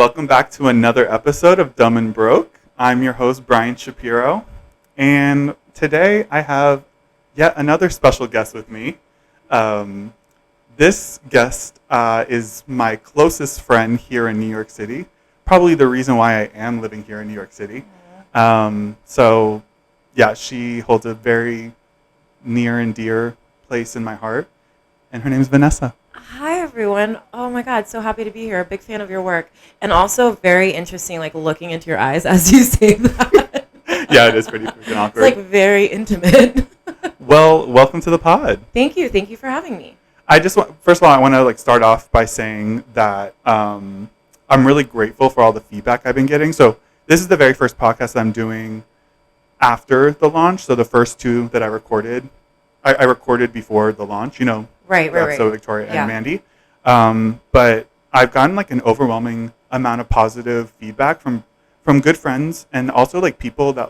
Welcome back to another episode of Dumb and Broke. I'm your host, Bryan Shapiro, and today I have yet another special guest with me. This guest is my closest friend here in New York City, probably the reason why I am living here in New York City. She holds a very near and dear place in my heart, and her name is Vanessa. Hi, everyone. Oh, my God. So happy to be here. Big fan of your work. And also very interesting, like, looking into your eyes as you say that. Yeah, it is pretty freaking awkward. It's, like, very intimate. Well, welcome to the pod. Thank you. Thank you for having me. First of all, I want to, start off by saying that I'm really grateful for all the feedback I've been getting. So this is the very first podcast that I'm doing after the launch. So the first two that I recorded before the launch, Right. So Victoria and Mandy. But I've gotten an overwhelming amount of positive feedback from good friends and also people that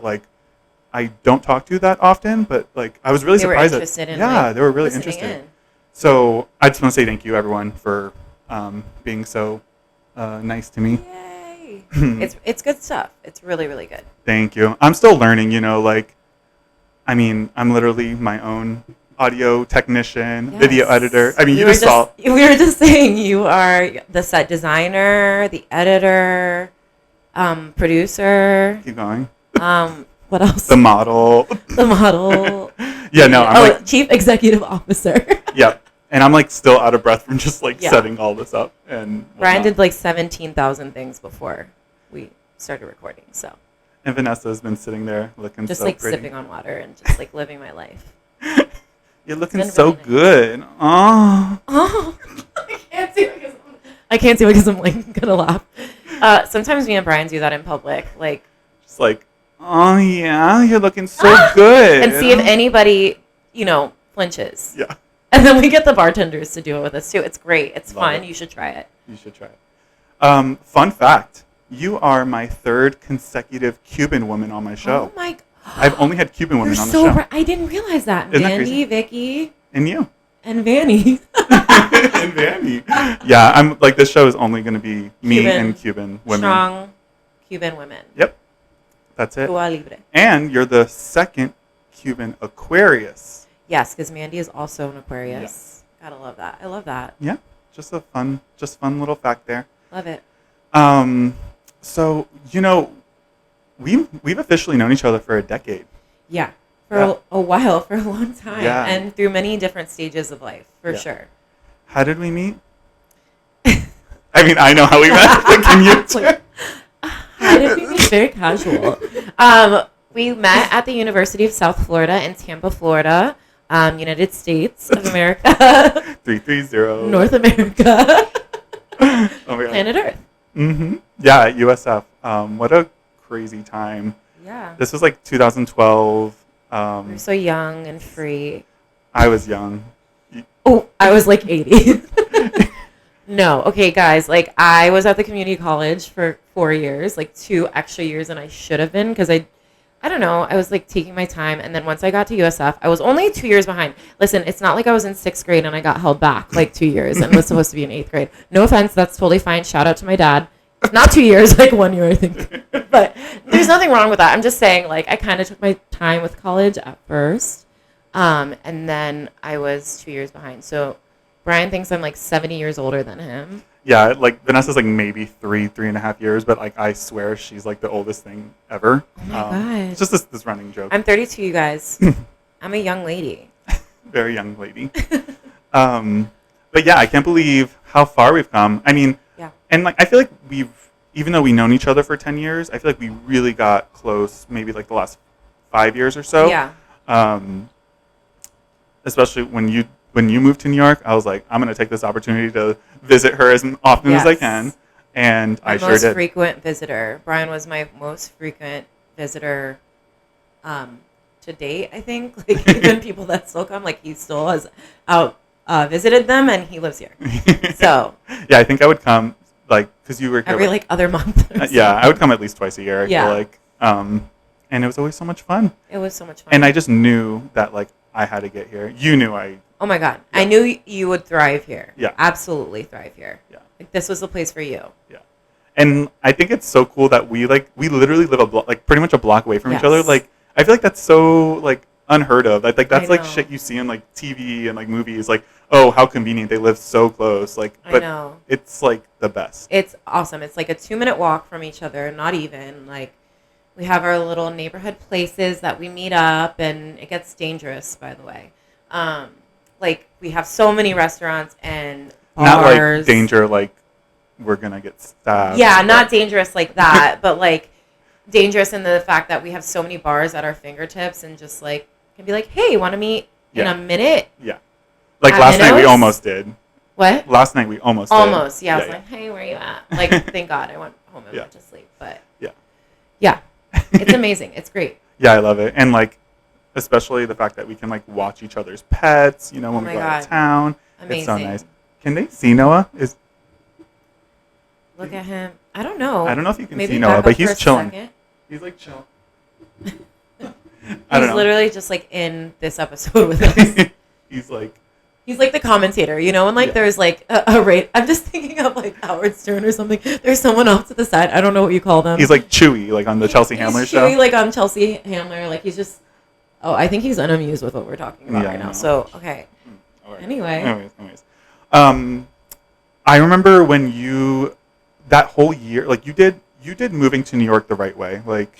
I don't talk to that often, but I was really surprised they were really interested. So I just want to say thank you everyone for being so nice to me. Yay. It's good stuff. It's really, really good. Thank you. I'm still learning, I'm literally my own audio technician, video editor. We were just saying you are the set designer, the editor, producer. Keep going. What else? The model. Chief executive officer. Yep. And I'm still out of breath from just setting all this up. And Bryan did 17,000 things before we started recording. So. And Vanessa has been sitting there looking just so pretty. Sipping on water and just living my life. You're looking so good. Oh. I can't see because I'm gonna laugh. Sometimes me and Bryan do that in public, just oh yeah, you're looking so good. And see if anybody, flinches. Yeah. And then we get the bartenders to do it with us too. It's great. It's fun. You should try it. You should try it. Fun fact: you are my third consecutive Cuban woman on my show. Oh my God. I've only had Cuban women on the show. I didn't realize that. Mandy, Vicky. And you. And Vanny. And Vanny. Yeah, I'm this show is only going to be me and Cuban women. Strong Cuban women. Yep. That's it. Cuba Libre. And you're the second Cuban Aquarius. Yes, because Mandy is also an Aquarius. Yeah. Gotta love that. I love that. Yeah. Just fun little fact there. Love it. So, we've officially known each other for a decade. Yeah. For a while, for a long time. Yeah. And through many different stages of life, for sure. How did we meet? I know how we met. But can you? How did we meet? Very casual. We met at the University of South Florida in Tampa, Florida, United States of America. 330. North America. Oh my God. Planet Earth. Mm-hmm. Yeah, at USF. What a crazy time. Yeah. This was 2012. We were so young and free. I was young. Oh, I was 80. No. Okay, guys. I was at the community college for 4 years, 2 extra years than I should have been because I don't know. I was taking my time. And then once I got to USF, I was only 2 years behind. Listen, it's not like I was in 6th grade and I got held back 2 years and was supposed to be in 8th grade. No offense. That's totally fine. Shout out to my dad. Not 2 years, 1 year, I think. But there's nothing wrong with that. I'm just saying, I kind of took my time with college at first. And then I was 2 years behind. So Bryan thinks I'm 70 years older than him. Yeah, Vanessa's maybe 3.5 years, but I swear she's the oldest thing ever. Oh my God. It's just this running joke. I'm 32, you guys. I'm a young lady. Very young lady. But yeah, I can't believe how far we've come. Yeah. And I feel even though we've known each other for 10 years, I feel we really got close maybe the last 5 years or so. Yeah. Especially when you moved to New York, I was I'm going to take this opportunity to visit her as often as I can. And I sure did. Most frequent visitor. Bryan was my most frequent visitor to date, I think. Even people that still come, he still has visited them and he lives here. So. Yeah, I think I would come, because you were here. Every other month. Yeah, I would come at least twice a year. I feel like. And it was always so much fun. It was so much fun. And I just knew that I had to get here. You knew I. Oh my God. Yeah. I knew you would thrive here. Yeah. Absolutely thrive here. Yeah. This was the place for you. Yeah. And I think it's so cool that we literally live like pretty much a block away from each other. Yes. Like I feel like that's so like unheard of. Like that's I like know. shit you see in like TV and like movies. Like, oh, how convenient they live so close. Like, I but know. it's like the best. It's awesome. It's like a 2-minute walk from each other, not even. Like, we have our little neighborhood places that we meet up, and it gets dangerous, by the way. Like, we have so many restaurants and Not like bars. danger. Like we're gonna get stabbed. Yeah, but- not dangerous like that, but like dangerous in the fact that we have so many bars at our fingertips and just like can be like, hey, want to meet in Yeah. a minute? Yeah. Like At last night we Minnows? almost did. What? Last night we almost did. Almost. Yeah, I was Yeah, like, hey, where you at? Like, thank God I went home and Yeah. went to sleep. But Yeah. yeah, it's amazing. It's great. Yeah, I love it. And like especially the fact that we can like watch each other's pets, when Oh we my go out God. of town. Amazing. It's so nice. Can they see Noah? Look at him. I don't know. I don't know if you can Maybe see back Noah, up but for he's a chilling. second. He's like chill. He's literally just like in this episode with us. He's like He's like the commentator, and like Yeah. there's like a rate. I'm just thinking of like Howard Stern or something. There's someone off to the side. I don't know what you call them. he's like Chewy, like on the Chelsea Handler he's show. Chewy, like on Chelsea Handler. Like he's just. Oh, I think he's unamused with what we're talking about Yeah, right I now. know. So okay. All right. Anyway. Anyways. I remember when that whole year, like you did moving to New York the right way. Like,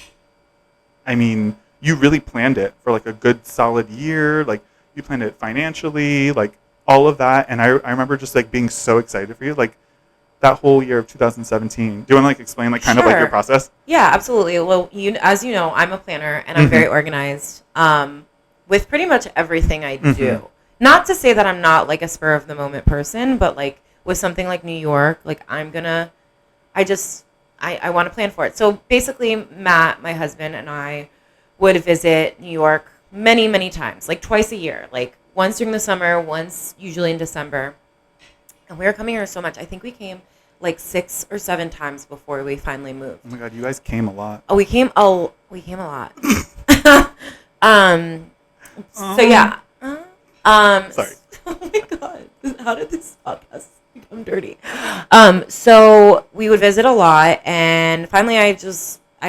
I mean, you really planned it for like a good solid year. Like you planned it financially, like all of that. And I remember just like being so excited for you. Like that whole year of 2017. Do you want to like explain like kind of like your Sure. process? Yeah, absolutely. Well, as you know, I'm a planner and I'm very organized with pretty much everything I do. Not to say that I'm not like a spur of the moment person, but like with something like New York, like I want to plan for it. So basically, Matt, my husband, and I would visit New York many, many times, like twice a year, like once during the summer, once usually in December. And we were coming here so much. I think we came like 6 or 7 times before we finally moved. Oh my God, you guys came a lot. Oh, we came a lot. So yeah. Sorry. Oh my God. How did this podcast become dirty? So we would visit a lot, and finally I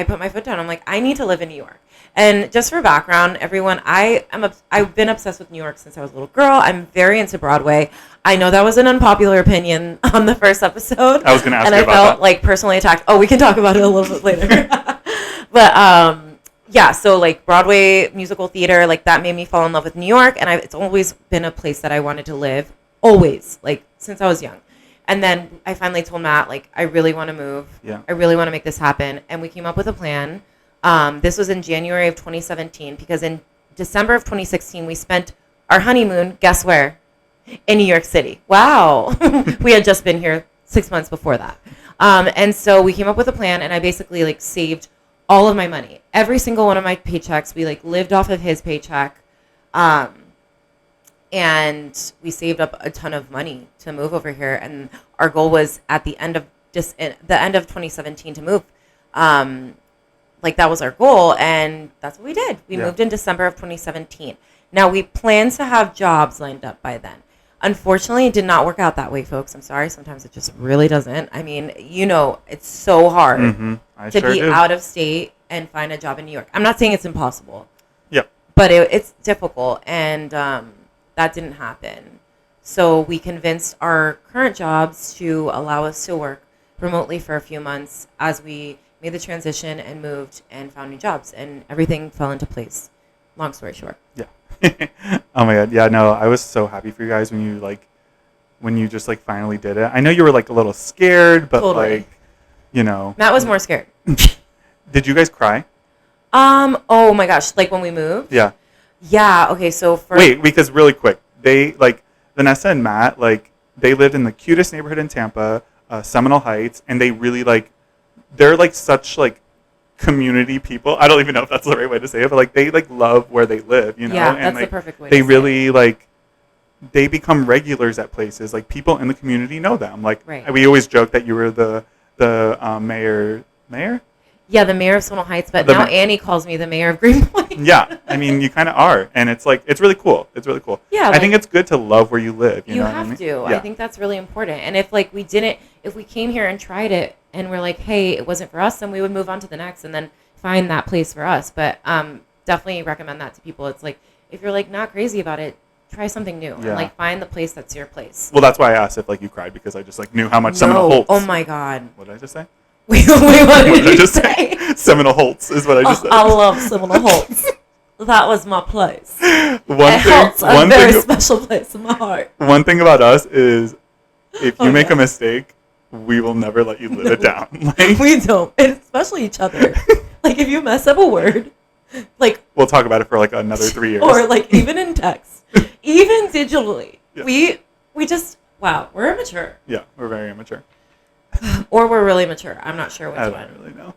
put my foot down. I'm like, I need to live in New York. And just for background, everyone, I've been obsessed with New York since I was a little girl. I'm very into Broadway. I know that was an unpopular opinion on the first episode. I was going to ask and you I about felt that. like personally attacked. Oh, we can talk about it a little bit later. But yeah, so like Broadway musical theater, like that made me fall in love with New York, and it's always been a place that I wanted to live, always, like since I was young. And then I finally told Matt, like, I really want to move. Yeah. I really want to make this happen, and we came up with a plan. This was in January of 2017 because in December of 2016 we spent our honeymoon. Guess where? In New York City. Wow. We had just been here 6 months before that. And so we came up with a plan, and I basically like saved all of my money. Every single one of my paychecks, we like lived off of his paycheck. And we saved up a ton of money to move over here. And our goal was at the end of 2017 to move. Like that was our goal, and that's what we did. We moved in December of 2017. Now we planned to have jobs lined up by then. Unfortunately, it did not work out that way, folks. I'm sorry. Sometimes it just really doesn't. I mean, it's so hard to be out of state and find a job in New York. I'm not saying it's impossible. Yep. But it's difficult, and that didn't happen. So we convinced our current jobs to allow us to work remotely for a few months as we made the transition and moved and found new jobs, and everything fell into place. Long story short. Yeah. Oh my God. Yeah, no, I was so happy for you guys when you just like finally did it. I know you were like a little scared, but Totally. like, Matt was more scared. Did you guys cry? Oh my gosh, like when we moved? Yeah. Yeah, okay, so Wait, because really quick, they like Vanessa and Matt, like they lived in the cutest neighborhood in Tampa, Seminole Heights, and they really like they're like such like community people. I don't even know if that's the right way to say it, but like they like love where they live, Yeah, and that's like, the perfect way they to say really like they become regulars at places. Like people in the community know them. Like Right. we always joke that you were the mayor. Yeah, the mayor of Seminole Heights, but The now ma- Annie calls me the mayor of Greenpoint. Yeah, I mean, you kind of are, and it's like it's really cool. It's really cool. Yeah, I think it's good to love where you live. You you know what I have mean? to. Yeah. I think that's really important. And if like if we came here and tried it, and we're like, hey, it wasn't for us, then we would move on to the next, and then find that place for us. But definitely recommend that to people. It's like if you're like not crazy about it, try something new and like find the place that's your place. Well, that's why I asked if like you cried because I just like knew how much Seminole Holtz. Oh my God. What did I just say? Wait, what did I you just say? Seminole Holtz is what I just said. I love Seminole Holtz. That was my place. One very special place in my heart. One thing about us is if you make a mistake, we will never let you live it down. Like, we don't, and especially each other. Like if you mess up a word, like we'll talk about it for like another 3 years, or like even in text, even digitally. Yeah. We just we're immature. Yeah, we're very immature. Or we're really mature. I'm not sure which I one. don't really know.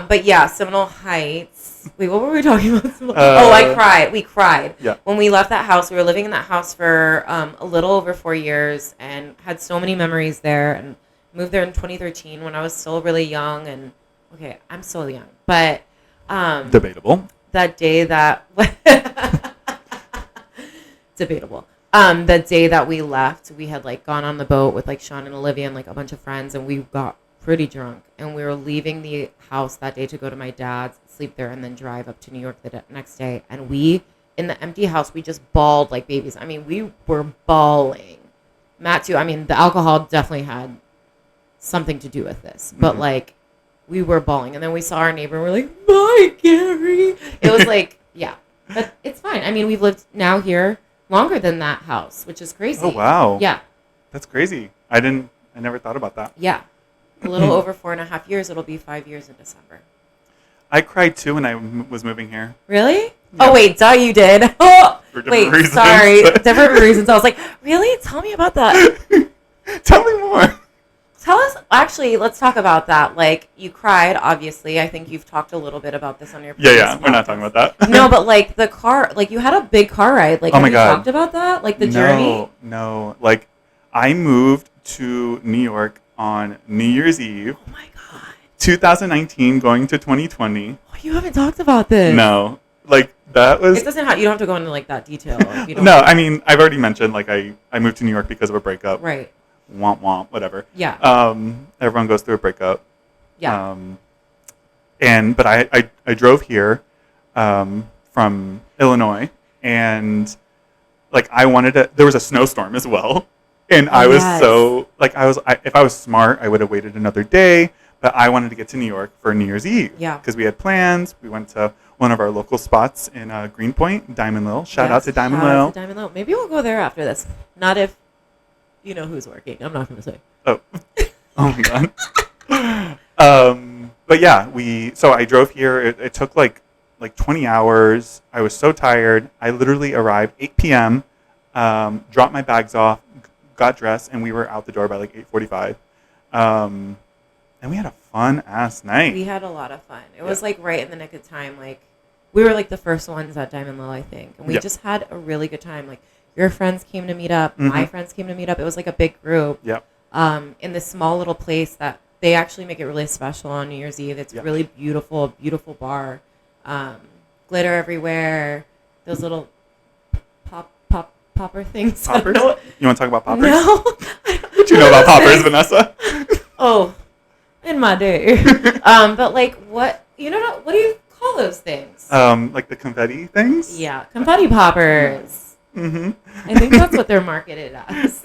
But yeah, Seminole Heights. Wait, what were we talking about? I cried. We cried. Yeah. When we left that house, we were living in that house for a little over 4 years and had so many memories there. And moved there in 2013 when I was still really young. And okay, I'm still young, but Debatable. that day that debatable. The day that we left, we had like gone on the boat with like Sean and Olivia and like a bunch of friends, and we got pretty drunk, and we were leaving the house that day to go to my dad's, sleep there, and then drive up to New York the next day. And we, in the empty house, we just bawled like babies. I mean, we were bawling. Matt too. I mean, the alcohol definitely had something to do with this, but like we were bawling. And then we saw our neighbor and we're like, bye, Gary. It was like, yeah, but it's fine. I mean, we've lived now here longer than that house, which is crazy. Oh, wow. Yeah. That's crazy. I never thought about that. Yeah. A little over 4.5 years. It'll be 5 years in December. I cried too when I was moving here. Really? Yeah. Oh, wait, duh, you did. Oh, For different reasons. Sorry. Different reasons. I was like, really? Tell me about that. Tell me more. Tell us, actually, let's talk about that. Like, you cried, obviously. I think you've talked a little bit about this on your previous Yeah, we're not talking about that. No, but like the car, like you had a big car ride. Like, Oh my have you God. talked about that? Like the journey? No. Like, I moved to New York on New Year's Eve. Oh my God. 2019 going to 2020. Oh, you haven't talked about this. No. Like, that was... It doesn't have, you don't have to go into like that detail. If you don't No, I mean, I've already mentioned, like, I moved to New York because of a breakup. Right. Womp womp, whatever. Yeah. Everyone goes through a breakup. Yeah. But I drove here from Illinois, and like I wanted to. There was a snowstorm as well, and I was so like if I was smart, I would have waited another day. But I wanted to get to New York for New Year's Eve. Yeah. Because we had plans. We went to one of our local spots in Greenpoint, Diamond Lil. Shout out to Diamond Lil. Shout out to Diamond Lil. Maybe we'll go there after this. Not if you know who's working. I'm not going to say. Oh. Oh my God. But yeah, so I drove here. It took like 20 hours. I was so tired. I literally arrived 8 p.m., dropped my bags off, got dressed, and we were out the door by like 8:45. And we had a fun ass night. We had a lot of fun. It was like right in the nick of time. Like we were like the first ones at Diamond Lil, I think, and we just had a really good time. Like your friends came to meet up, my friends came to meet up. It was like a big group. Yep. In this small little place that they actually make it really special on New Year's Eve. It's really beautiful, beautiful bar. Glitter everywhere. Those little popper things. Poppers? You want to talk about poppers? No. What do you know about poppers, Vanessa? Oh, in my day. But like what do you call those things? Like the confetti things? Yeah, confetti poppers. Mm-hmm. I think that's what they're marketed as.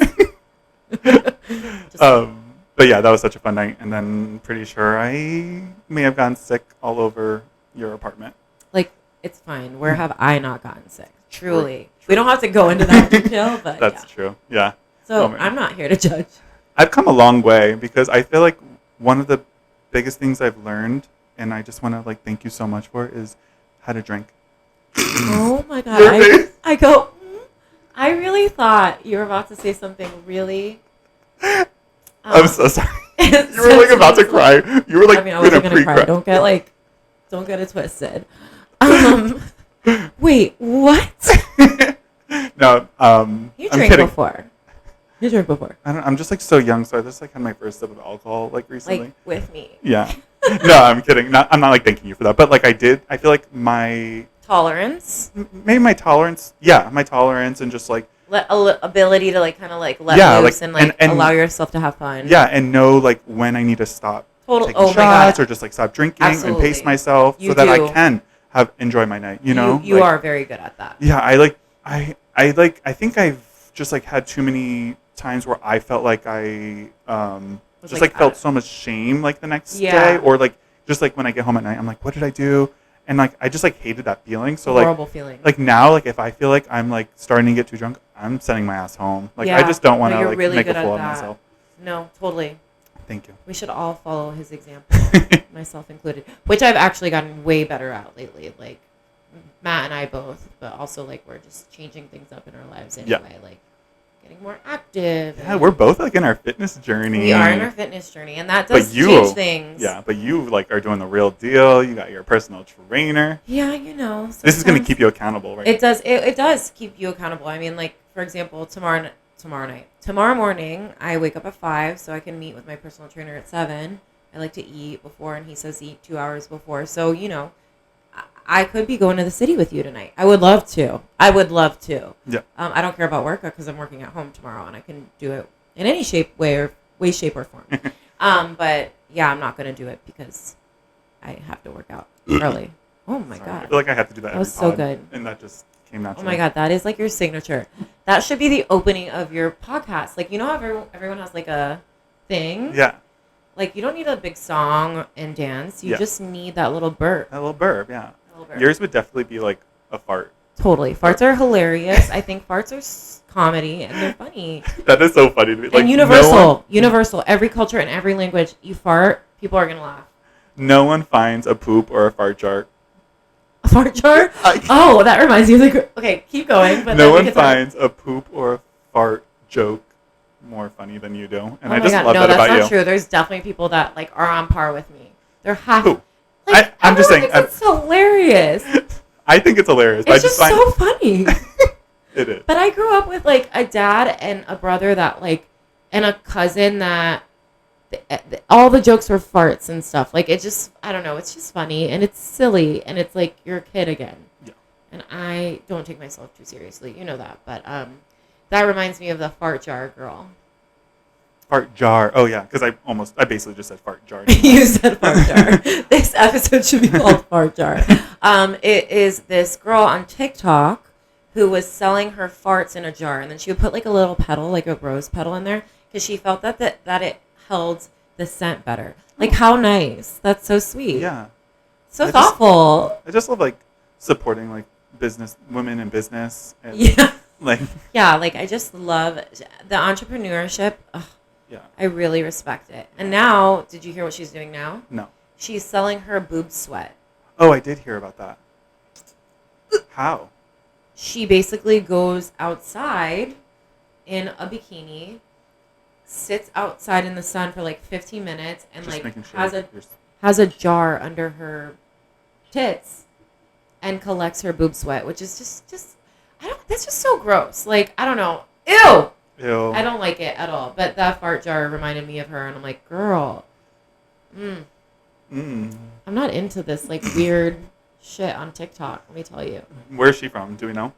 But yeah, that was such a fun night. And then pretty sure I may have gotten sick all over your apartment. Like, it's fine. Where have I not gotten sick? Truly. We don't have to go into that detail, but that's true. Yeah. So I'm not here to judge. I've come a long way because I feel like one of the biggest things I've learned, and I just want to like thank you so much for, is how to drink. Oh my God. I really thought you were about to say something really... I'm so sorry. You were like about to cry. You were like, I wasn't gonna cry. Don't get it twisted. Wait, what? No, You I'm drank kidding. before. I'm just I'm just like so young, so I just like had my first sip of alcohol like recently. like with me. Yeah. No, I'm kidding. I'm not like thanking you for that, but like I feel like Tolerance. maybe my tolerance, yeah, my tolerance and just like Ability to like kind of like let yeah, loose like and like and allow yourself to have fun. yeah, and know like when I need to stop Total. taking Oh my shots god. or just like stop drinking and pace Absolutely. myself You so that I do. can enjoy my night. You know, You like, are very good at that. yeah, I think I've just like had too many times where I felt like I Was just like, like felt so much shame like the next Yeah. day, or like just like when I get home at night I'm like, what did I do? And like I just like hated that feeling. So like horrible feeling. like now, like if I feel like I'm like starting to get too drunk, I'm sending my ass home. Like I Yeah. just don't want No, to you're like really make a good at fool of that. myself. No, totally. Thank you. We should all follow his example, myself included, which I've actually gotten way better at lately. Like Matt and I both, but also like we're just changing things up in our lives anyway. Like getting more active. Yeah, we're both like in our fitness journey. We are in our fitness journey, and that But does change things. Yeah, but you like are doing the real deal. You got your personal trainer. Yeah, you know. This is going to keep you accountable, right? It does. It does keep you accountable. I mean, like for example, tomorrow morning, I wake up at 5 so I can meet with my personal trainer at 7. I like to eat before, and he says eat 2 hours before. So you know, I could be going to the city with you tonight. I would love to. Yeah. I don't care about work because I'm working at home tomorrow, and I can do it in any shape, shape, or form. But yeah, I'm not going to do it because I have to work out early. Oh my god! I feel like I have to do that. That was so good, and that just came naturally. Oh my god, that is like your signature. That should be the opening of your podcast. Like you know how everyone has like a thing. Yeah. Like you don't need a big song and dance. You just need that little burp. That little burp, yeah. Burp. Yours would definitely be like a fart. Totally. Farts are hilarious. I think farts are comedy and they're funny. That is so funny to me. Like, and universal. Universal. Every culture and every language, you fart, people are going to laugh. No one finds a poop or a fart jar. A fart jar? Oh, that reminds me of the... Okay, keep going. But no one finds a poop or a fart joke more funny than you do. And I just love that about you. No, that's not true. There's definitely people that like are on par with me. They're half... Who? Like, I'm just saying... It's hilarious. I think it's hilarious. It's just so funny. It is. But I grew up with like a dad and a brother that like, and a cousin that all the jokes were farts and stuff. Like it just, I don't know. It's just funny and it's silly and it's like you're a kid again. Yeah. And I don't take myself too seriously. You know that. But that reminds me of the fart jar girl. Fart jar. Oh yeah, because I basically just said fart jar. You said fart jar. This episode should be called fart jar. It is this girl on TikTok who was selling her farts in a jar, and then she would put like a little petal, like a rose petal, in there because she felt that it held the scent better. Like how nice. That's so sweet. Yeah. So thoughtful. I just love like supporting like women in business. And, yeah. Like. Yeah, like I just love the entrepreneurship. Ugh. Yeah. I really respect it. And now, did you hear what she's doing now? No. She's selling her boob sweat. Oh, I did hear about that. How? She basically goes outside in a bikini, sits outside in the sun for like 15 minutes, and just like sure has a jar under her tits, and collects her boob sweat, which is just that's just so gross. Like I don't know, ew. Ew. I don't like it at all. But that fart jar reminded me of her, and I'm like, girl, I'm not into this like weird shit on TikTok. Let me tell you. Where's she from? Do we know?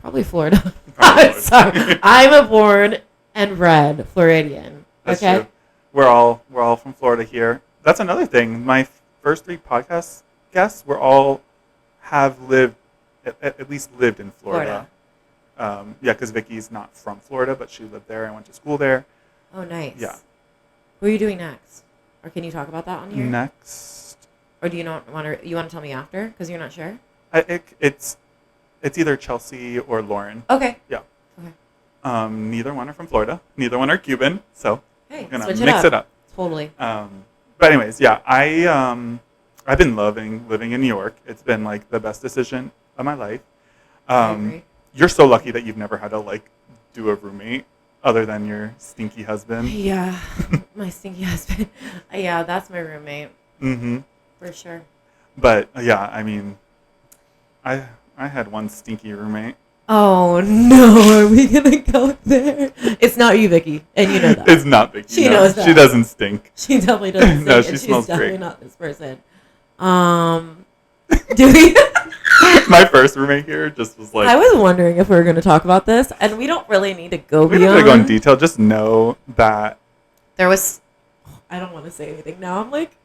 Probably Florida. Probably Sorry, I'm a born and bred Floridian. That's okay. True. We're all from Florida here. That's another thing. My first 3 podcast guests have lived at least lived in Florida. Yeah, because Vicky's not from Florida, but she lived there and went to school there. Oh, nice. Yeah. What are you doing next? Or can you talk about that on here? Next. Or do you not want to? You want to tell me after? Because you're not sure. It's either Chelsea or Lauren. Okay. Yeah. Okay. Neither one are from Florida. Neither one are Cuban. So hey, we're gonna switch mix it up. Totally. But anyways, yeah, I've been loving living in New York. It's been like the best decision of my life. I agree. You're so lucky that you've never had to like do a roommate other than your stinky husband. Yeah, my stinky husband. Yeah, that's my roommate. Mm-hmm. For sure. But yeah, I mean, I had one stinky roommate. Oh no, are we gonna go there? It's not you, Vicky, and you know that. It's not Vicky. She no. knows that. She doesn't stink. She definitely doesn't stink, No, she and smells she's definitely great. not this person. Do we? My first roommate here just was like, I was wondering if we were gonna talk about this, and we don't really need to go we don't beyond. have to go in detail. Just know that There was. I don't want to say anything now. I'm like,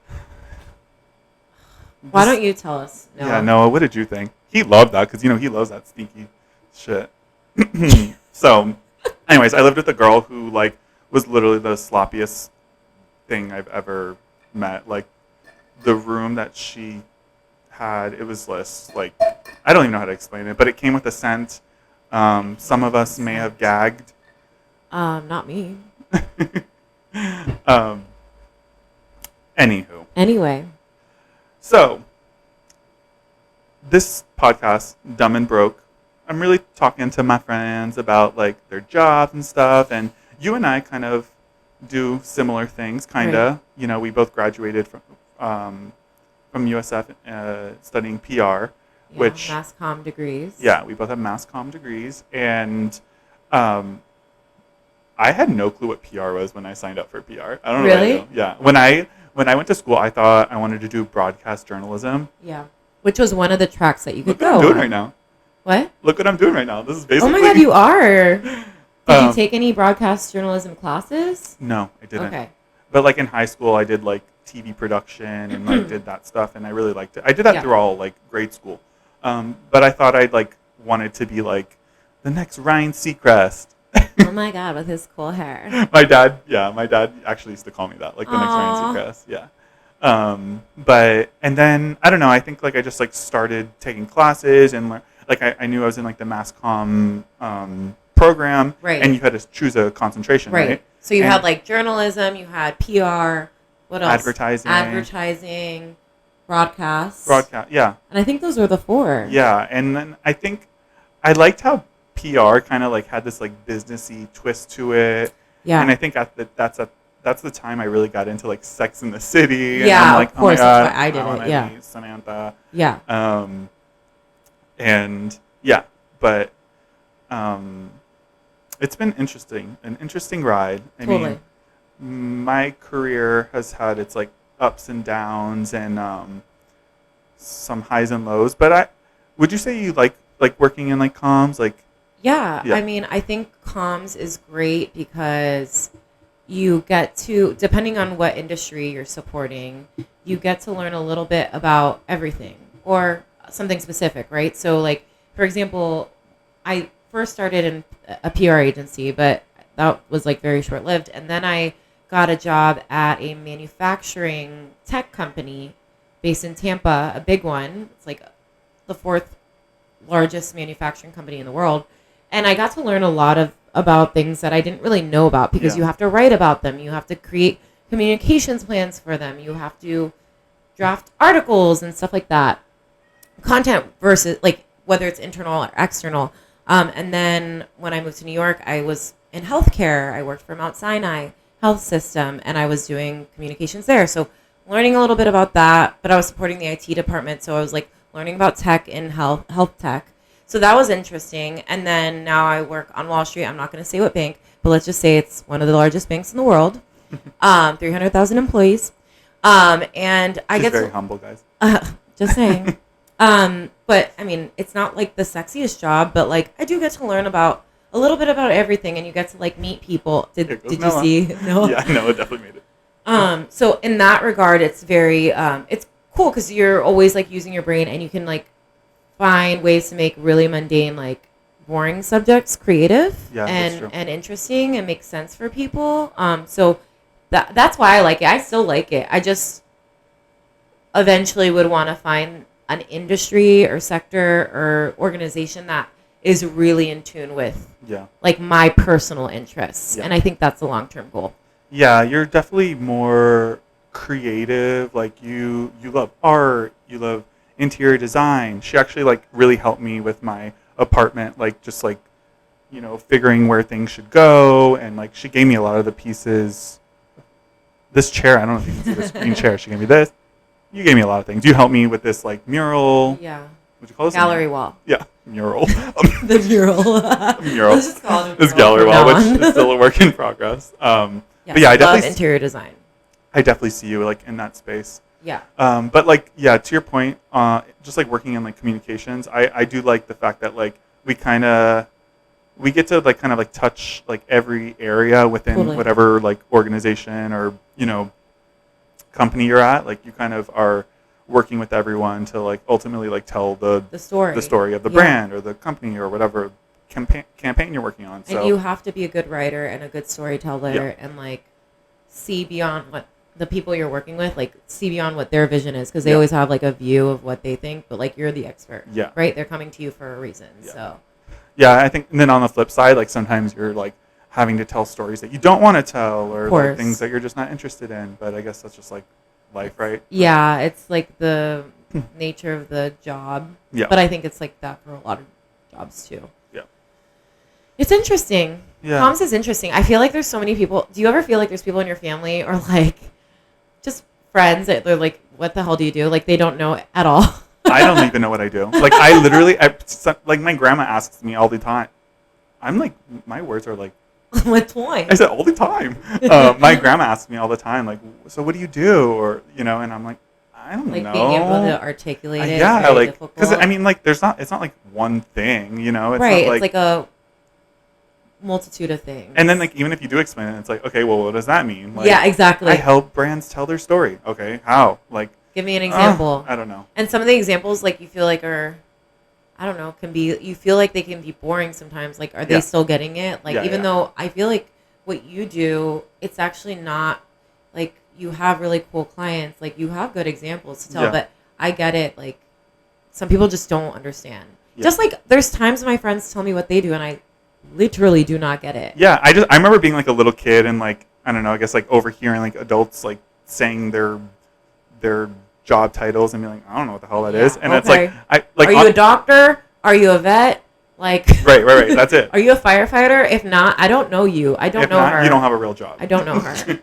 why don't you tell us? Noah? Yeah, Noah, what did you think? He loved that because, he loves that stinky shit. So, anyways, I lived with a girl who, like, was literally the sloppiest thing I've ever met. Like, the room that she had, it was just, like, I don't even know how to explain it, but it came with a scent. Some of us may have gagged. Not me. Anywho. Anyway. So, this podcast, Dumb and Broke, I'm really talking to my friends about, like, their jobs and stuff, and you and I kind of do similar things, kind of. Right. We both graduated from USF studying PR, which... Mass comm degrees. Yeah, we both have mass comm degrees, and I had no clue what PR was when I signed up for PR. I don't know. Really? Yeah. When I went to school, I thought I wanted to do broadcast journalism. Yeah. Which was one of the tracks that you could go. Look what I'm doing right now. What? Look what I'm doing right now. This is basically... Oh my God, you are. Did you take any broadcast journalism classes? No, I didn't. Okay. But, like, in high school, I did, like, TV production and, like, did that stuff, and I really liked it. I did that through all, like, grade school. But I thought I'd, like, wanted to be, like, the next Ryan Seacrest. Oh my God, with his cool hair. My dad actually used to call me that, like, the next Ryan Seacrest. Yeah. And then, I don't know, I think, like, I just, like, started taking classes and, like, I knew I was in, like, the mass comm program. Right. And you had to choose a concentration, right? So you had, like, journalism, you had PR, what else? Advertising, broadcast. Yeah. And I think those were the 4. Yeah, and then I think I liked how PR kind of, like, had this, like, businessy twist to it. Yeah. And I think that's the time I really got into, like, Sex in the City. And yeah, I'm like, of course, oh my God, that's why I did it. Yeah. Samantha. Yeah. And yeah, but it's been an interesting ride. I mean, my career has had its, like, ups and downs and some highs and lows. But would you say you like working in, like, comms? Like, yeah, I mean, I think comms is great because you get to, depending on what industry you're supporting, you get to learn a little bit about everything or something specific, right? So, like, for example, I first started in a PR agency, but that was, like, very short-lived. And then I got a job at a manufacturing tech company based in Tampa, a big one. It's, like, the 4th largest manufacturing company in the world. And I got to learn a lot about things that I didn't really know about because you have to write about them. You have to create communications plans for them. You have to draft articles and stuff like that. Content versus, like, whether it's internal or external. And then when I moved to New York, I was in healthcare. I worked for Mount Sinai Health System, and I was doing communications there. So learning a little bit about that, but I was supporting the IT department, so I was, like, learning about tech and health tech. So that was interesting. And then now I work on Wall Street. I'm not going to say what bank, but let's just say it's one of the largest banks in the world. 300,000 employees. And I get very humble, guys. Just saying. But I mean, it's not, like, the sexiest job, but, like, I do get to learn about a little bit about everything, and you get to, like, meet people. Did you see Noah? Yeah, Noah definitely made it. So in that regard, it's very it's cool because you're always, like, using your brain, and you can, like, find ways to make really mundane, like, boring subjects creative and interesting and make sense for people. So that's why I like it. I still like it. I just eventually would want to find an industry or sector or organization that is really in tune with like my personal interests. And I think that's the long-term goal. Yeah, you're definitely more creative. Like you love art, you love interior design. She actually, like, really helped me with my apartment, like, just, like, you know, figuring where things should go, and, like, she gave me a lot of the pieces. This chair, I don't know if you can see this green chair. She gave me this. You gave me a lot of things. You helped me with this, like, mural. Yeah. What'd you call this? Gallery wall. Yeah. mural. The mural. Mural. Let's just call it a This mural gallery from wall, now which on. is still a work in progress. Yes, But yeah, I love definitely interior design. I definitely see you like in that space. Yeah. But like, yeah, to your point, just like working in like communications, I do like the fact that like we get to like kind of like touch like every area within Totally. whatever like organization or, company you're at. Like you kind of are working with everyone to like ultimately like tell the story of the Yeah. brand or the company or whatever campaign you're working on. So And you have to be a good writer and a good storyteller and like see beyond what the people you're working with, like see beyond what their vision is, because they always have like a view of what they think, but like you're the expert. Yeah. Right? They're coming to you for a reason. Yeah. So yeah, I think, and then on the flip side, like sometimes you're like having to tell stories that you don't want to tell or like things that you're just not interested in. But I guess that's just like life, right? yeah, it's like the nature of the job. Yeah. But I think it's like that for a lot of jobs too. Yeah. It's interesting. Yeah. Comms is interesting. I feel like there's so many people. Do you ever feel like there's people in your family or like just friends that they're like, what the hell do you do? Like they don't know at all. I don't even know what I do. Like I literally, like my grandma asks me all the time. I'm like, my words are like, What point? I said all the time. My grandma asks me all the time, like, so what do you do? Or, and I'm like, I don't like know. being able to articulate it. Yeah, is very like, difficult. because I mean, like, it's not like one thing, It's right. not It's like a multitude of things. and then like even if you do explain it, it's like, okay, well, what does that mean? Like, yeah, exactly. I help brands tell their story. Okay, how? Like, Give me an example. I don't know. And some of the examples, like you feel like are, I don't know, can be. You feel like they can be boring sometimes. Like, are they still getting it? Like, Yeah, even yeah. though I feel like what you do, it's actually not like you have really cool clients. Like you have good examples to tell. Yeah. But I get it. Like some people just don't understand. Yeah. Just like there's times my friends tell me what they do, and I literally do not get it. Yeah, I remember being like a little kid and like I don't know, I guess like overhearing like adults like saying their job titles and being like, I don't know what the hell that is. And it's like Are you a doctor? Are you a vet? Like right. That's it. Are you a firefighter? If not, I don't know you. I don't If know not, her. you don't have a real job. I don't know her.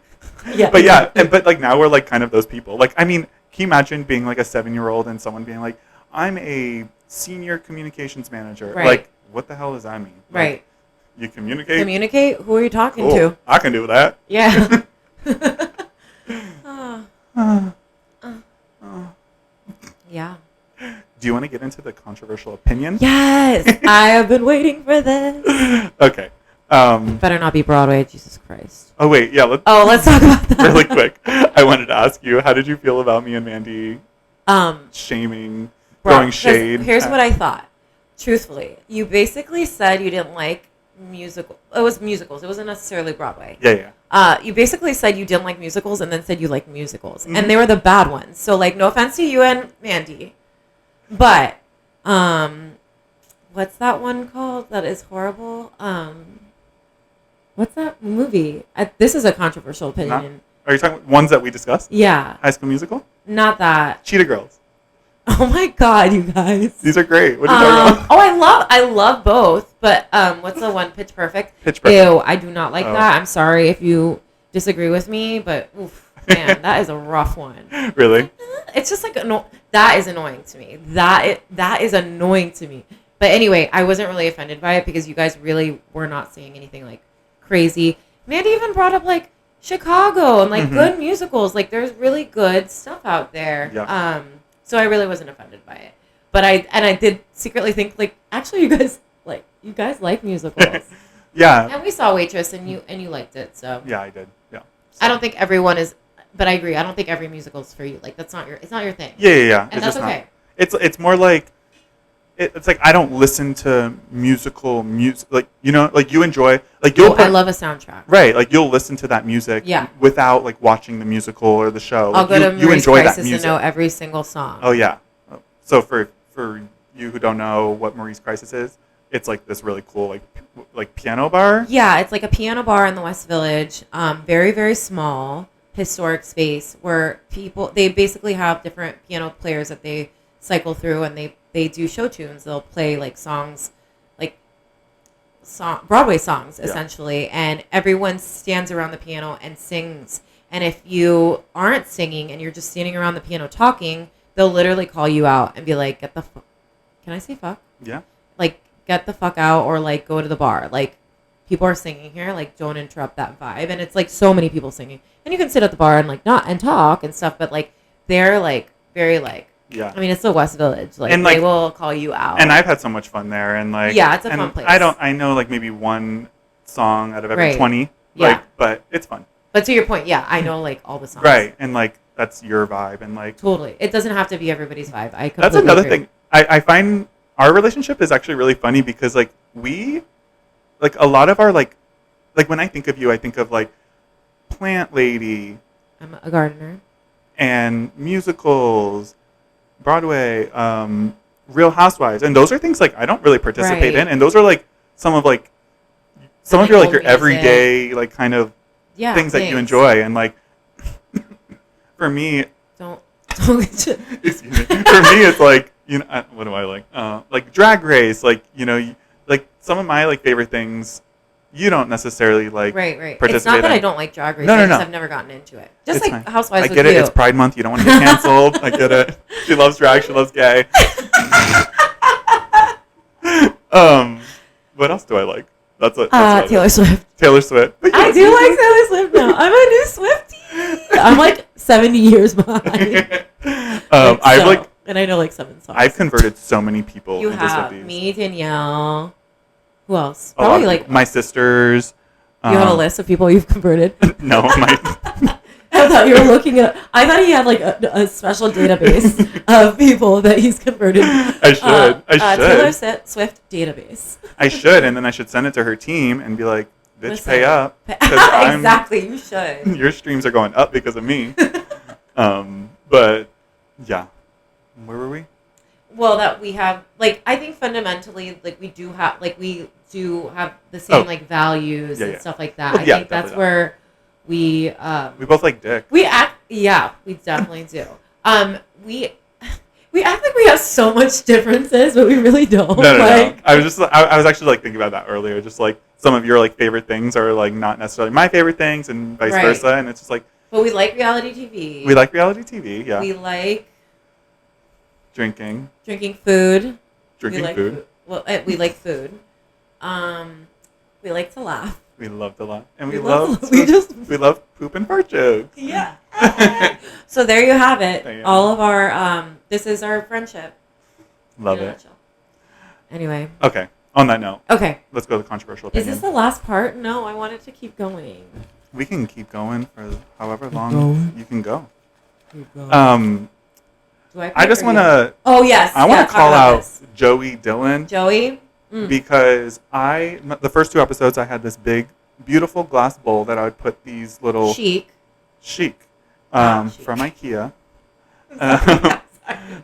Yeah. But yeah, but like now we're like kind of those people. Like I mean, can you imagine being like a 7-year-old and someone being like, I'm a senior communications manager. Right. Like, what the hell does that mean? Like, Right. You communicate? Communicate? Who are you talking Cool. to? I can do that. Yeah. Yeah. Do you want to get into the controversial opinion? Yes. I have been waiting for this. Okay. Better not be Broadway. Jesus Christ. Oh wait, yeah. Let's talk about that. Really quick. I wanted to ask you, how did you feel about me and Mandy shaming, throwing 'cause shade? Here's what I thought. Truthfully, you basically said you didn't like musical. It was musicals. It wasn't necessarily Broadway. Yeah. You basically said you didn't like musicals and then said you like musicals. Mhm. And they were the bad ones. So, like, no offense to you and Mandy. But, what's that one called that is horrible? What's that movie? This is a controversial opinion. Are you talking about ones that we discussed? Yeah. High School Musical? Not that. Cheetah Girls. Oh my God, you guys. These are great. What are you talking about? Oh, I love both. But what's the one? Pitch Perfect. Pitch Perfect. Ew, I do not like that. I'm sorry if you disagree with me, but oof, man, that is a rough one. Really? It's just like that is annoying to me. That is annoying to me. But anyway, I wasn't really offended by it because you guys really were not saying anything like crazy. Mandy even brought up like Chicago and like good musicals. Like there's really good stuff out there. Yeah. So I really wasn't offended by it. But I did secretly think like actually you guys like musicals. Yeah. And we saw Waitress and you liked it. So Yeah, I did. Yeah. I don't think everyone is, but I agree. I don't think every musical is for you. Like it's not your thing. Yeah. And that's okay. It's more like it's like I don't listen to musical music. Like like you enjoy like you'll. I love a soundtrack. Right, like you'll listen to that music. Yeah. Without like watching the musical or the show. I'll Like, go to you Marie's enjoy Crisis that music. and know every single song. Oh yeah. So for you who don't know what Marie's Crisis is, it's like this really cool like piano bar. Yeah, it's like a piano bar in the West Village. Very, very small, historic space where they basically have different piano players that they cycle through and they do show tunes. They'll play like songs, like Broadway songs essentially, and everyone stands around the piano and sings. And if you aren't singing and you're just standing around the piano talking, they'll literally call you out and be like, "Get the fuck." Can I say fuck? Yeah. like get the fuck out or like go to the bar. Like people are singing here, like don't interrupt that vibe. And it's like so many people singing. And you can sit at the bar and like not and talk and stuff, but like they're like very like Yeah. I mean, it's the West Village. Like, And, they like, will call you out. And I've had so much fun there, and like Yeah, it's a and fun place. I know like maybe one song out of every Right. 20, Yeah. like, but it's fun. But to your point, yeah, I know like all the songs. Right, and like that's your vibe, and like Totally. It doesn't have to be everybody's vibe. I completely that's another agree. thing. I find our relationship is actually really funny because like we, like a lot of our like when I think of you, I think of like Plant Lady I'm a gardener. and musicals, Broadway, Real Housewives, and those are things like I don't really participate Right. in, and those are like some of like like, your like old your music. everyday like kind of Yeah. things that you thanks. enjoy, and like for me, Don't excuse me, for me it's like what do I like Drag Race, like like some of my like favorite things you don't necessarily like Right. It's participate not that in. I don't like Drag Race. No, I no, just no. have never gotten into it. Just It's like fine. Housewives I with get it. you. It's Pride Month. You don't want to get canceled. I get it. She loves drag. She loves gay. What else do I like? That's it. Taylor Swift. Taylor Swift. But I yes. do like Taylor Swift now. I'm a new Swiftie. I'm like 70 years behind. I've like and I know like 7 songs. I've converted so many people You into have Swifties. me, Danielle. Who else? A lot Probably of like people. My sisters. you have a list of people you've converted. No, my I thought you were looking at. I thought he had like a special database of people that he's converted. I should. I should. Taylor Swift database. I should, and then I should send it to her team and be like, "Bitch, Listen. pay up." 'cause I'm- Exactly, you should. Your streams are going up because of me. But yeah, where were we? Well, that we have like I think fundamentally like we do have the same like values Yeah, and yeah. stuff like that. Well, I yeah, think that's definitely where We both like dick. we definitely do. We act like we have so much differences, but we really don't. No. Like, I was actually like thinking about that earlier. Just like some of your like favorite things are like not necessarily my favorite things, and vice Right. versa. And it's just like but we like reality TV. we like reality TV. Yeah, We like drinking food. We food. like Well, we like food. We like to laugh. We love to laugh, and we love poop and fart jokes. Yeah. So there you have it. There you All of our this is our friendship. Love in a it. nutshell. Anyway. Okay. On that note, Okay. let's go to the controversial Is opinion. this the last part? No, I wanted to keep going. We can keep going for however long going. you can go. Keep going. Do I just want to. Oh yes. I want to talk call about out this. Joey Dillon Joey. because the first 2 episodes I had this big, beautiful glass bowl that I would put these little Chic. chic, Chic. from IKEA,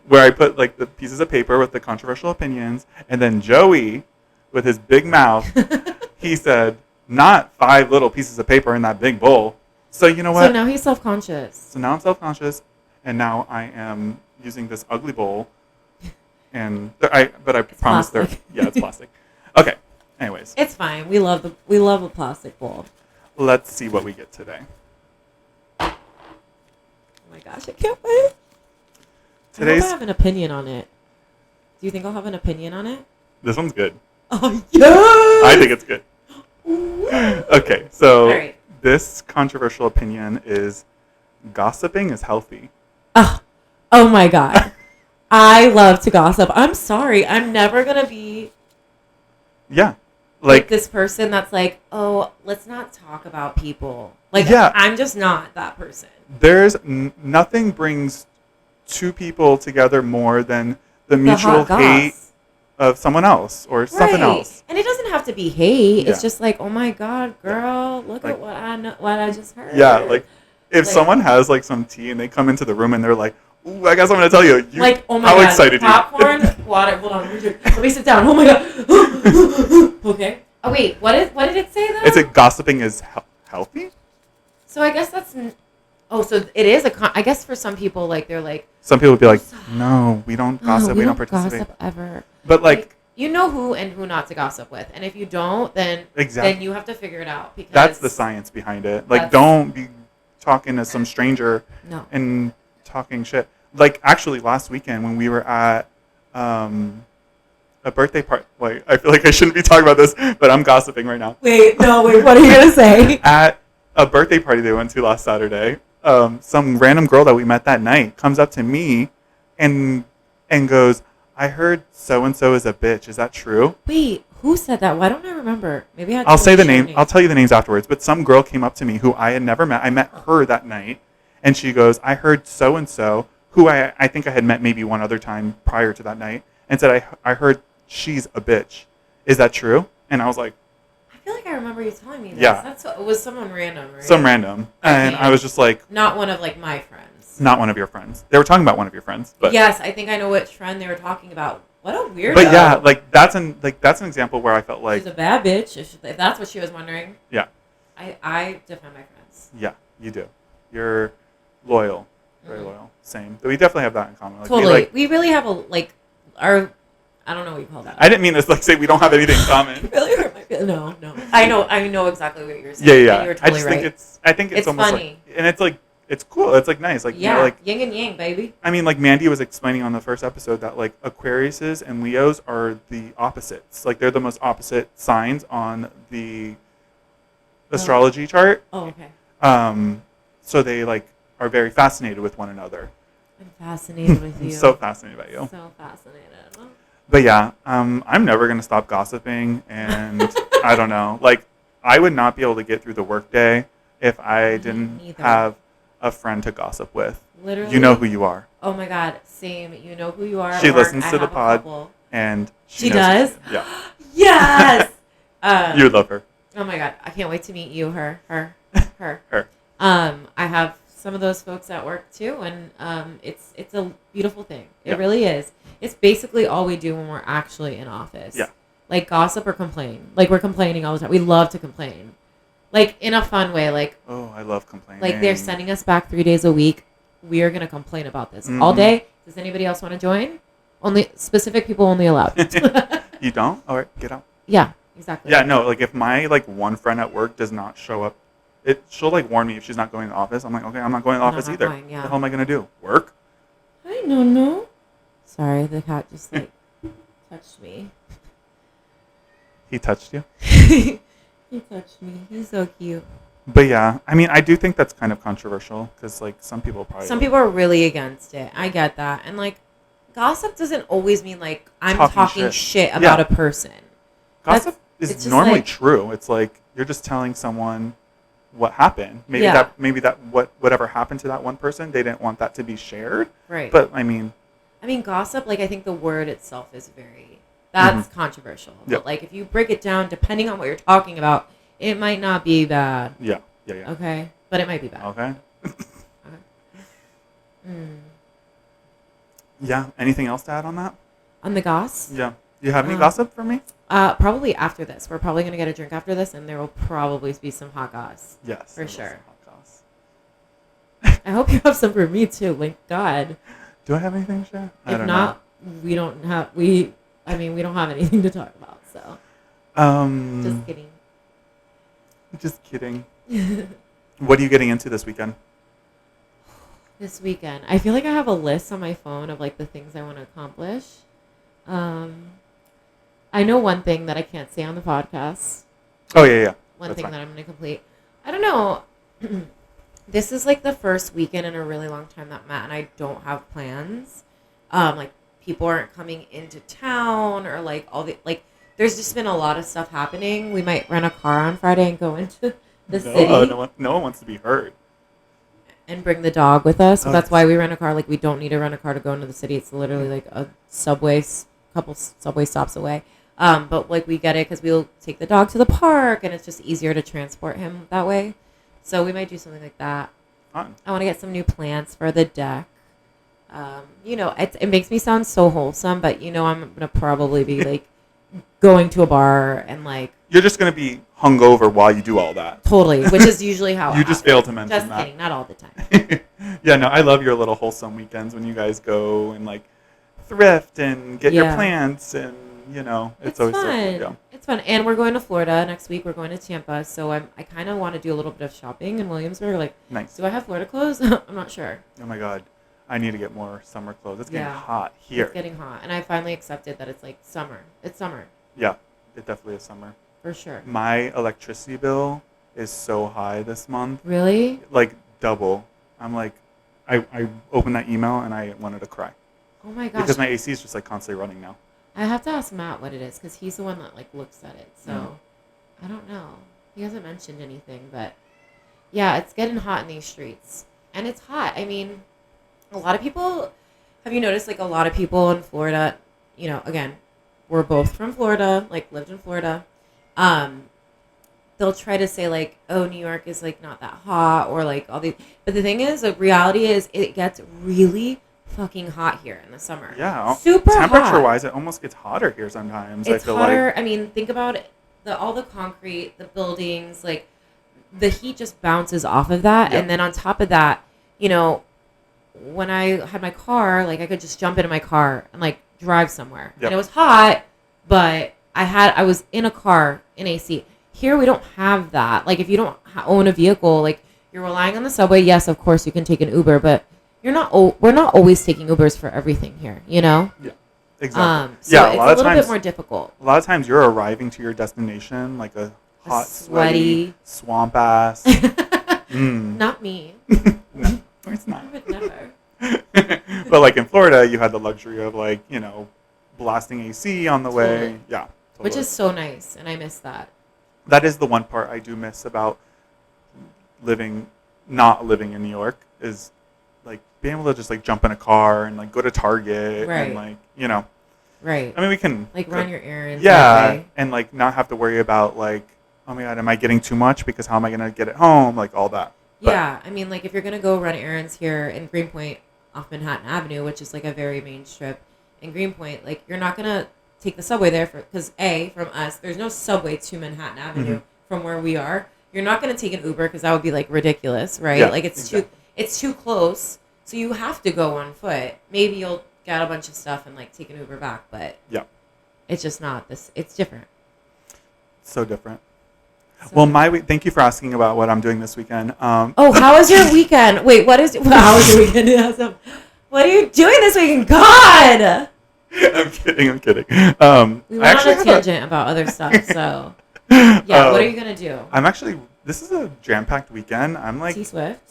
where I put like the pieces of paper with the controversial opinions, and then Joey, with his big mouth, he said, "Not 5 little pieces of paper in that big bowl." So you know what? So now he's self-conscious. So now I'm self-conscious, and now I am using this ugly bowl, and I promise plastic. it's plastic. Okay. Anyways, It's fine. We love a plastic bowl. let's see what we get today. Oh my gosh, I can't wait. I hope Today's I have an opinion on it. Do you think I'll have an opinion on it? this one's good. Oh yes. I think it's good. Okay, so All right. this controversial opinion is gossiping is healthy. Oh my god. I love to gossip. I'm sorry. I'm never going to be Yeah. like Like, this person that's like, oh, let's not talk about people. Like, Yeah. I'm just not that person. there's nothing brings 2 people together more than the mutual hot hate goss. of someone else or something else. And it doesn't have to be hate. It's Yeah. just like, oh my god, girl, look Like- at what I just heard. Yeah, like if Like- someone has like some tea and they come into the room and they're like, "Ooh, I guess I'm gonna tell you." Like, oh my how god, excited popcorn, water. Hold on, let me sit down. Oh my god. Okay. Oh wait, what did it say though? Is it gossiping is healthy? So I guess that's. So it is I guess for some people, like they're like, Some people would be like, "No, we don't gossip. we don't participate." gossip ever. But like, you know who and who not to gossip with, and if you don't, then Exactly. then you have to figure it out because that's the science behind it. Like, That's- don't be talking to some stranger No. and talking shit. Like, actually, last weekend when we were at a a birthday party. Wait, I feel like I shouldn't be talking about this, but I'm gossiping right now. Wait, what are you gonna say? At a birthday party they went to last Saturday, some random girl that we met that night comes up to me and goes, "I heard so and so is a bitch. Is that true?" Wait, who said that? Why don't I remember? Maybe I'll say the name. I'll tell you the names afterwards. But some girl came up to me who I had never met. I met her that night, and she goes, "I heard so and so, who I think I had met maybe one other time prior to that night, and said I heard she's a bitch. Is that true?" And I was like, I feel like I remember you telling me this. Yeah. It was someone random, right? some random, and I was just like, not one of like my friends. not one of your friends. They were talking about one of your friends, but yes, I think I know which friend they were talking about. What a weirdo. But yeah, like that's an example where I felt like she's a bad bitch. If that's what she was wondering. Yeah. I defend my friends. Yeah, you do. You're loyal, very loyal. Same. We definitely have that in common. Like, Totally. We really have our. I don't know what you call that. I didn't mean to say we don't have anything in common. Really hurt my feelings. No. I know exactly what you're saying. Yeah. You're totally I think it's almost funny. like, and it's like it's cool. It's like nice. Like like yin and yang, baby. I mean, like Mandy was explaining on the first episode that like Aquariuses and Leos are the opposites. Like they're the most opposite signs on the astrology chart. Oh, okay. So they like are very fascinated with one another. I'm fascinated with you. I'm so fascinated by you. So fascinated. But yeah, I'm never gonna stop gossiping, and I don't know. Like, I would not be able to get through the workday if I didn't have a friend to gossip with. Literally, you know who you are. Oh my God, same. You know who you are. She listens to the pod, and she does. Yeah. Yes. You would love her. Oh my God, I can't wait to meet you. Her. Her. I have some of those folks at work too, and it's a beautiful thing. It really is. It's basically all we do when we're actually in office. Yeah. Like gossip or complain. Like we're complaining all the time. We love to complain. Like in a fun way. Like, oh, I love complaining. Like they're sending us back 3 days a week. We are going to complain about this all day. Does anybody else want to join? Only specific people only allowed. You don't? All right, get out. Yeah, exactly. Yeah, no, like if my like one friend at work does not show up, she'll like warn me if she's not going to the office. I'm like, okay, I'm not going to the office either. What the hell am I going to do? Work? I don't know. Sorry, the cat just like touched me. He touched you? He touched me. He's so cute. But yeah, I mean, I do think that's kind of controversial because like some people are really against it. I get that. And like gossip doesn't always mean like I'm talking shit about a person. Gossip is normally true. It's like you're just telling someone what happened. Maybe whatever happened to that one person, they didn't want that to be shared. Right. But I mean gossip, like I think the word itself is that's controversial. But like if you break it down, depending on what you're talking about, it might not be bad. Yeah. Okay. But it might be bad. Okay. Yeah. Anything else to add on that? On the goss? Yeah. Do you have any gossip for me? Probably after this. We're probably going to get a drink after this, and there will probably be some hot goss. Yes. For sure. Hot goss. I hope you have some for me, too. Thank God. Do I have anything to share? If not, we don't have anything to talk about, so. Just kidding. Just kidding. What are you getting into this weekend? This weekend, I feel like I have a list on my phone of like the things I want to accomplish. I know one thing that I can't say on the podcast. Oh yeah. One thing that I'm going to complete. I don't know. This is like the first weekend in a really long time that Matt and I don't have plans. Like people aren't coming into town or like all the like. There's just been a lot of stuff happening. We might rent a car on Friday and go into the city. No one wants to be hurt. And bring the dog with us. So that's why we rent a car. Like, we don't need to rent a car to go into the city. It's literally like a couple subway stops away. But like we get it because we'll take the dog to the park and it's just easier to transport him that way. So we might do something like that. Fun. I want to get some new plants for the deck. It makes me sound so wholesome, but I'm going to probably be like going to a bar and like. You're just going to be hungover while you do all that. Totally, which is usually how you just failed to mention that. Just kidding, not all the time. Yeah, no, I love your little wholesome weekends when you guys go and like thrift and get your plants and it's always fun. So cool. Yeah. It's fun, and we're going to Florida next week. We're going to Tampa, so I kind of want to do a little bit of shopping in Williamsburg. Like, nice. Do I have Florida clothes? I'm not sure. Oh my God, I need to get more summer clothes. It's getting Yeah. hot here. It's getting hot. And I finally accepted that it's like summer. It's summer. Yeah, it definitely is summer. For sure. My electricity bill is so high this month. Really? Like double. I'm like, I opened that email and I wanted to cry. Oh my gosh. Because my AC is just like constantly running now. I have to ask Matt what it is because he's the one that like looks at it. So Mm. I don't know. He hasn't mentioned anything, but yeah, it's getting hot in these streets. And it's hot. I mean, a lot of people, have you noticed like a lot of people in Florida, you know, again, we're both from Florida, like lived in Florida. They'll try to say like, oh, New York is like not that hot or like all these. But the thing is, the reality is it gets really fucking hot here in the summer. Yeah. Super hot. Temperature-wise, it almost gets hotter here sometimes. It's I feel hotter. like. I mean, think about it. All the concrete, the buildings, like the heat just bounces off of that. Yep. And then on top of that, you know, when I had my car, like I could just jump into my car and like drive somewhere. Yep. And it was hot, but I was in a car in AC. Here we don't have that. Like if you don't own a vehicle, like you're relying on the subway. Yes, of course you can take an Uber, but we're not always taking Ubers for everything here, you know? Yeah. Exactly. So yeah, it's a lot a of little times, bit more difficult. A lot of times you're arriving to your destination like a hot, sweaty, swamp ass. Not me. No, it's I not. would never. But like in Florida, you had the luxury of like, you know, blasting AC on the way. Totally. Yeah. Which totally. is so nice, and I miss that. That is the one part I do miss about not living in New York is like being able to just like jump in a car and like go to Target Right. and like, you know, Right. I mean, we can Like run your errands. yeah, that way. and like not have to worry about like, oh my God, am I getting too much because how am I going to get it home? Like all that. But- Yeah, I mean, like if you're gonna go run errands here in Greenpoint off Manhattan Avenue, which is like a very main strip in Greenpoint, like you're not gonna take the subway there because from us, there's no subway to Manhattan Avenue Mhm. from where we are. You're not gonna take an Uber because that would be like ridiculous, right? Yeah, like it's too close, so you have to go on foot. Maybe you'll get a bunch of stuff and like take an Uber back, but Yeah. it's just not this. It's different. So different. So- Well, my week. Thank you for asking about what I'm doing this weekend. Oh, how was your weekend? Wait, how was your weekend? What are you doing this weekend? God! I'm kidding. We went on a tangent about other stuff, so yeah. What are you gonna do? This is a jam-packed weekend. I'm like, T Swift.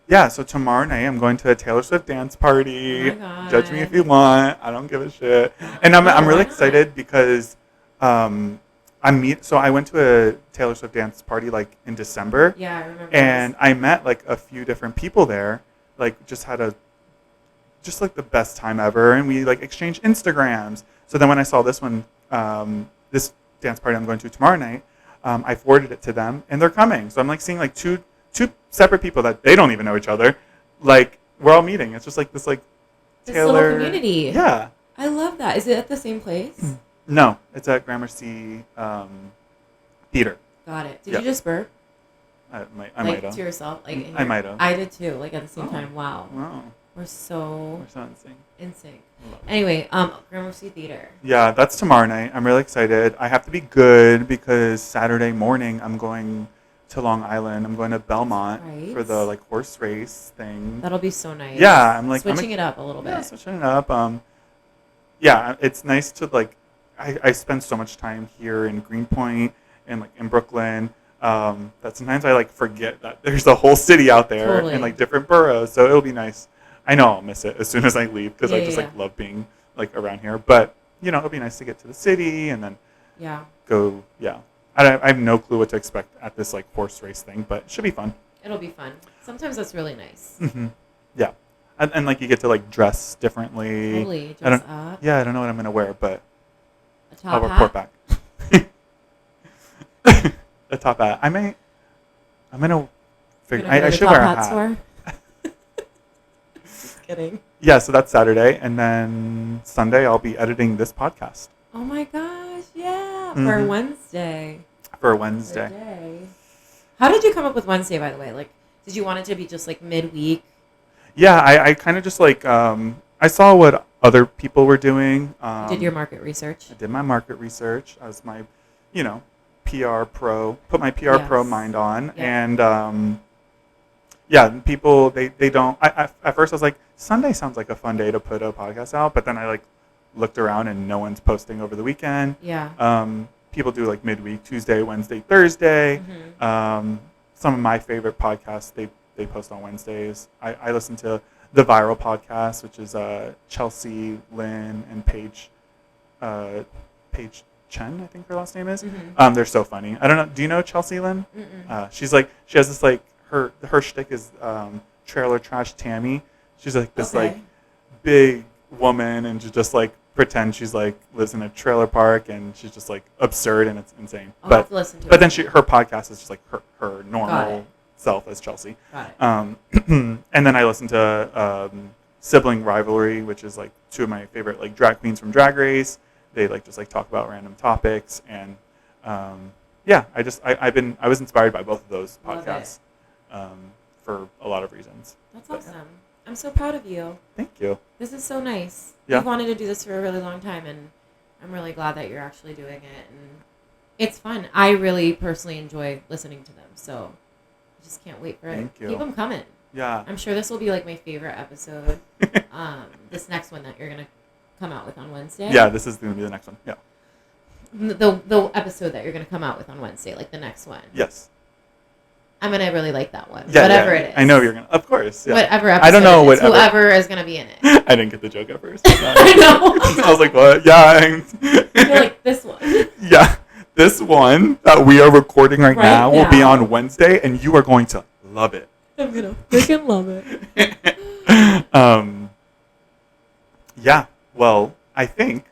yeah. So tomorrow night I'm going to a Taylor Swift dance party. Oh my God. Judge me if you want. I don't give a shit. And I'm why really not? excited because So I went to a Taylor Swift dance party like in December. Yeah, I remember. And I met like a few different people there. Like just like the best time ever, and we like exchanged Instagrams. So then when I saw this one, this dance party I'm going to tomorrow night, I forwarded it to them, and they're coming. So I'm like seeing like two separate people that they don't even know each other. Like we're all meeting. It's just like this like this Taylor little community. Yeah. I love that. Is it at the same place? No, it's at Gramercy Theater. Got it. Did Yeah. you just burp? I might Like have. to yourself? Like in I your- might have. I did too. Like at the same Oh. time. Wow. Wow. We're so We're so in sync. in sync. I love it. Anyway, Gramercy Theater. Yeah, that's tomorrow night. I'm really excited. I have to be good because Saturday morning I'm going to Long Island. I'm going to Belmont Right. for the like horse race thing. That'll be so nice. Yeah, I'm like switching it up a little Yeah, bit. switching it up. Yeah, it's nice to like. I spend so much time here in Greenpoint and like in Brooklyn that sometimes I like forget that there's a whole city out there Totally. and like different boroughs. So it'll be nice. I know I'll miss it as soon as I leave because I Yeah, just yeah, like love being like around here. But you know, it'll be nice to get to the city and then Yeah. go. Yeah, I have no clue what to expect at this like horse race thing, but it should be fun. It'll be fun. Sometimes that's really nice. Yeah, and like you get to like dress differently. Totally. I Dress don't- up. Yeah, I don't know what I'm gonna wear, but A top I'll hat. report back. The top hat. I'm gonna figure. Gonna go to I the should top wear a hat hat. store? Just kidding. Yeah, so that's Saturday, and then Sunday I'll be editing this podcast Oh my gosh, yeah. For Mhm. Wednesday. for Wednesday. Today. How did you come up with Wednesday, by the way? Like, did you want it to be just like midweek? Yeah, I kind of just like I saw what other people were doing. You did your market research? I did my market research as my, you know, PR pro. Put my PR pro Yes. mind on, Yeah. and yeah, people they don't. At first I was like, Sunday sounds like a fun day to put a podcast out, but then I like looked around and no one's posting over the weekend. Yeah. People do like midweek, Tuesday, Wednesday, Thursday. Mm-hmm. Some of my favorite podcasts, they post on Wednesdays. I listen to the Viral podcast, which is Chelsea, Lynn, and Paige Chen, I think her last name is. Mm-hmm. They're so funny. I don't know. Do you know Chelsea Lynn? Mm-mm. She's like, she has this like, her shtick is trailer trash Tammy. She's like this Okay. like big woman, and she just like pretends she's like lives in a trailer park, and she's just like absurd, and it's insane. I'll have to listen to it. But then her podcast is just like her Got normal it. self as Chelsea. Got it. And then I listen to Sibling Rivalry, which is like two of my favorite like drag queens from Drag Race. They like just like talk about random topics, and yeah, I was inspired by both of those Love podcasts for a lot of reasons. That's But, awesome. I'm so proud of you. Thank you. This is so nice. Yeah. You've wanted to do this for a really long time, and I'm really glad that you're actually doing it. And it's fun. I really personally enjoy listening to them, so I just can't wait for it. Thank you. Keep them coming. Yeah. I'm sure this will be like my favorite episode. This next one that you're gonna come out with on Wednesday. Yeah, this is going to be the next one. Yeah. The episode that you're gonna come out with on Wednesday, like the next one. Yes. I'm gonna really like that one. Yeah, Whatever yeah. it is. I know you're going to. Of course. Yeah. Whatever episode I don't know it is, whatever. whoever is gonna be in it. I didn't get the joke at first. I know. I was like, what? Yeah. You're like this one. Yeah. This one that we are recording right now will be now. on Wednesday, and you are going to love it. I'm gonna freaking love it. Yeah. Well, I think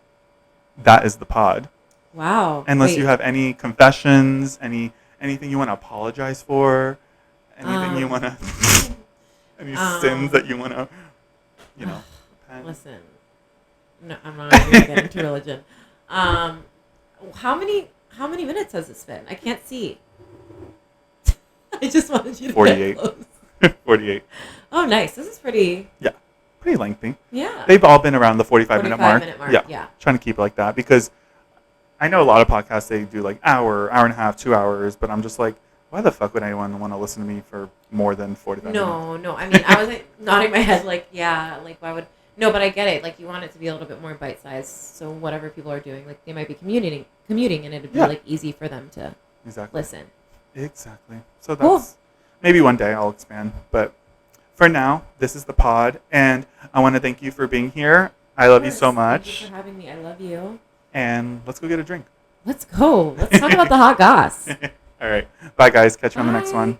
that is the pod. Wow. Unless Wait. you have any confessions, anything you want to apologize for, anything you want to, any sins that you want to, repent. Listen, no, I'm not going to get into religion. How many minutes has this been? I can't see. I just wanted you to 48. get close. 48. Oh, nice. This is pretty. Yeah. Pretty lengthy. Yeah. They've all been around the 45-minute mark. 45-minute mark, yeah. Trying to keep it like that because I know a lot of podcasts, they do like hour and a half, 2 hours, but I'm just like, why the fuck would anyone want to listen to me for more than 45 minutes? No. I mean, I was like, nodding my head like, yeah, like why would... No, but I get it. Like you want it to be a little bit more bite-sized. So whatever people are doing, like they might be commuting and it'd be like easy for them to listen. Exactly. So that's... Cool. Maybe one day I'll expand, but for now, this is the pod, and I want to thank you for being here. I love you so much. Thank you for having me. I love you. And let's go get a drink. Let's go. Let's talk about the hot goss. All right. Bye, guys. Catch you on the next Bye. one.